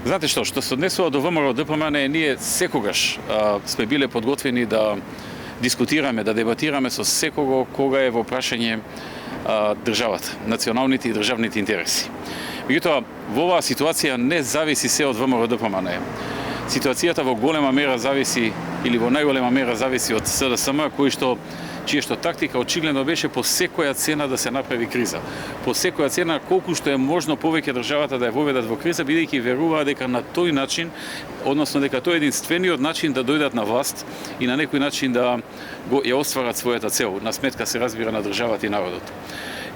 Знаете што се однесува до ВМРО ДПМН, ние секогаш сме биле подготвени да дискутираме, да дебатираме со секого кога е во прашање државата, националните и државните интереси. Меѓутоа, во оваа ситуација не зависи се од ВМРО ДПМН. Ситуацијата во голема мера зависи, или во најголема мера зависи од СДСМ, чија тактика очигледно беше по секоја цена да се направи криза. По секоја цена, колку што е можно повеќе државата да ја воведат во криза, бидејќи веруваа дека на тој начин, односно дека тој е единствениот начин да дојдат на власт и на некој начин да ја остварат својата цел, на сметка се разбира на државата и народот.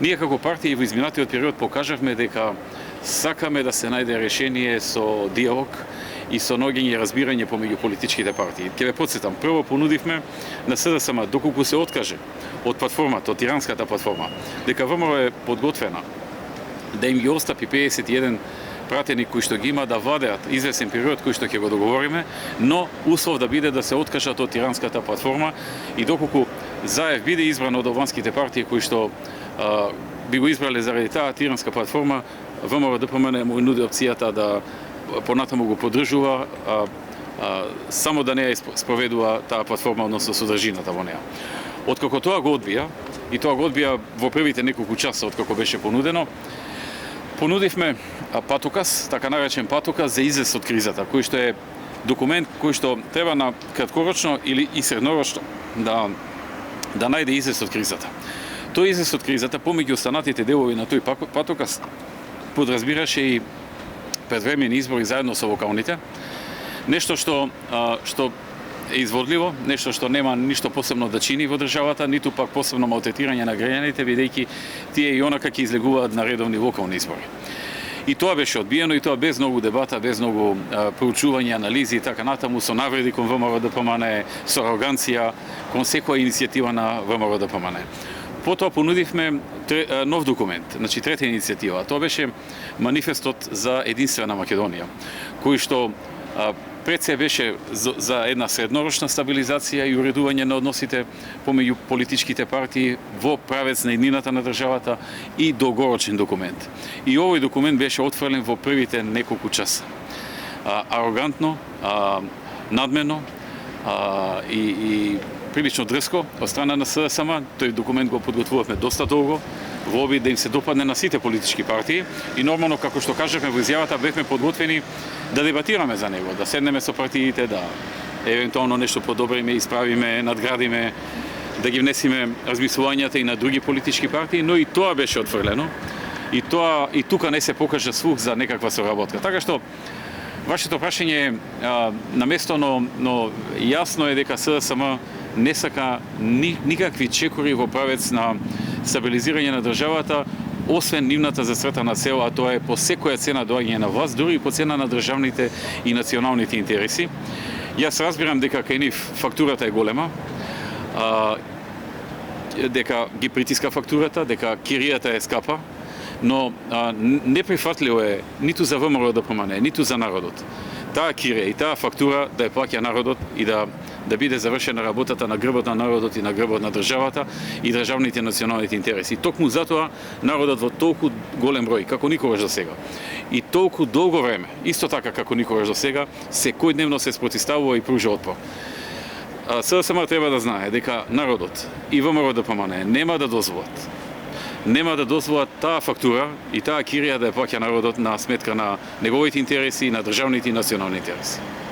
Ние како партија и во изминатиот период покажавме дека сакаме да се најде решение со диалог и со наоѓање и разбирање помеѓу политичките партии. Ќе ве потсетам, прво понудивме на СДСМ, доколку се откаже од платформата, од тиранската платформа, дека ВМРО е подготвена да им ги остапи 51 пратеник кои што ги има да владеат извесен период кој што ќе го договориме, но услов да биде да се откажат од тиранската платформа и доколку Заев биде избран од албанските партии кои што би го избрале заради таа тиранска платформа, ВМРО ДПМН му нуди опцијата да понатаму го поддржува, само да не ја спроведува таа платформа, односно содржината во неа. Откако тоа го одбија, и тоа го одбија во првите неколку часа откако беше понудено, понудивме патоказ, така наречен патоказ за излез од кризата, кој што е документ кој што треба на краткорочно или и среднорочно да најде излез од кризата. Тој излез од кризата помеѓу останатите делови на тој патоказ подразбираше и предвремени избори заедно со локалните. Нешто што е изводливо, нешто што нема ништо посебно да чини во државата, ниту пак посебно малтретирање на граѓаните, бидејќи тие и онака ќе излегуваат на редовни локални избори. И тоа беше одбиено, и тоа без многу дебата, без многу проучување, анализи и така натаму, со навреди кон ВМРО ДПМН, со ароганција кон секоја иницијатива на ВМРО ДПМН. Потоа понудивме нов документ, значи трета иницијатива. Тоа беше манифестот за единствена Македонија, кој што пред се беше за една среднорочна стабилизација и уредување на односите помеѓу политичките партии во правец на еднината на државата и долгорочен документ. И овој документ беше отфрлен во првите неколку часа. Арогантно, надмено и прилично дрско од страна на СДСМ. Тој документ го подготвувавме доста долго во обид да им се допадне на сите политички партии и нормално, како што кажавме во изјавата, бевме подготвени да дебатираме за него, да седнеме со партиите, да евентуално нешто подобриме, исправиме, надградиме, да ги внесиме размислувањата и на други политички партии, но и тоа беше отфрлено. И тука не се покажа слух за некаква соработка. Така што вашето прашање е на место, но јасно е дека СДСМ не сака никакви чекори во правец на стабилизирање на државата, освен нивната зацртана цел, а тоа е по секоја цена доаѓање на власт, дури и по цена на државните и националните интереси. Јас разбирам дека кај нив фактурата е голема, дека ги притиска фактурата, дека киријата е скапа, но неприфатливо е ниту за ВМРО ДПМН, ниту за народот. Таа кирија и таа фактура да ја плаќа народот и да биде завршена работата на грбот на народот и на грбот на државата и државните националните интереси. Токму затоа народот во толку голем број, како никогаш до сега, и толку долго време, исто така како никогаш до сега, секојдневно се спротивставува и пружа отпор. СДСМ треба да знае дека народот и ВМРО ДПМН нема да дозволат таа фактура и таа кирија да ја плаќа народот на сметка на неговите интереси и на државните и национални интереси.